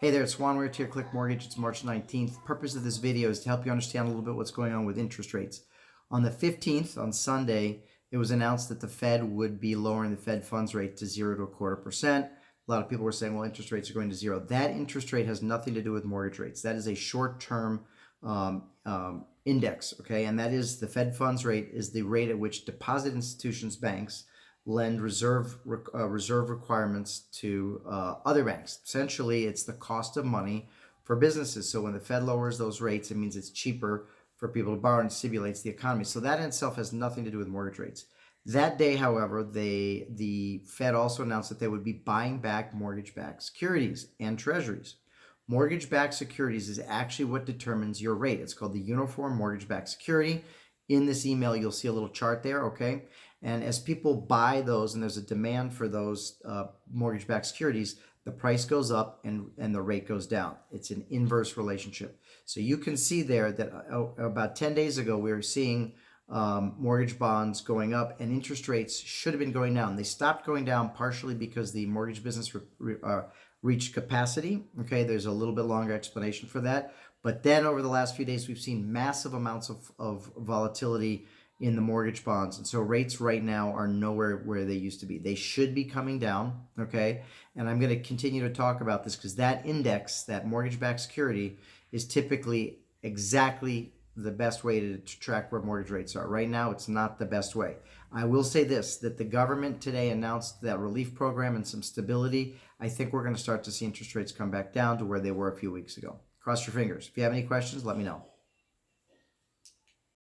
Hey there, it's Juan. We're here, Click Mortgage. It's March 19th. Purpose of this video is to help you understand a little bit what's going on with interest rates. On the 15th, on Sunday, it was announced that the Fed would be lowering the Fed funds rate to 0 to a quarter percent. A lot of people were saying, well, interest rates are going to 0. That interest rate has nothing to do with mortgage rates. That is a short-term index, okay? And that is the Fed funds rate is the rate at which deposit institutions, banks, lend reserve requirements to other banks. Essentially, it's the cost of money for businesses. So when the Fed lowers those rates, it means it's cheaper for people to borrow and stimulates the economy. So that in itself has nothing to do with mortgage rates. That day, however, the Fed also announced that they would be buying back mortgage-backed securities and treasuries. Mortgage-backed securities is actually what determines your rate. It's called the Uniform Mortgage-Backed Security. In this email, you'll see a little chart there, okay? And as people buy those and there's a demand for those mortgage-backed securities, the price goes up and the rate goes down. It's an inverse relationship. So you can see there that about 10 days ago, we were seeing mortgage bonds going up and interest rates should have been going down. They stopped going down partially because the mortgage business reached capacity. Okay, there's a little bit longer explanation for that. But then over the last few days, we've seen massive amounts of volatility in the mortgage bonds. And so rates right now are nowhere where they used to be. They should be coming down, okay? And I'm going to continue to talk about this because that index, that mortgage-backed security, is typically exactly the best way to track where mortgage rates are. Right now, it's not the best way. I will say this, that the government today announced that relief program and some stability. I think we're going to start to see interest rates come back down to where they were a few weeks ago. Cross your fingers. If you have any questions, let me know.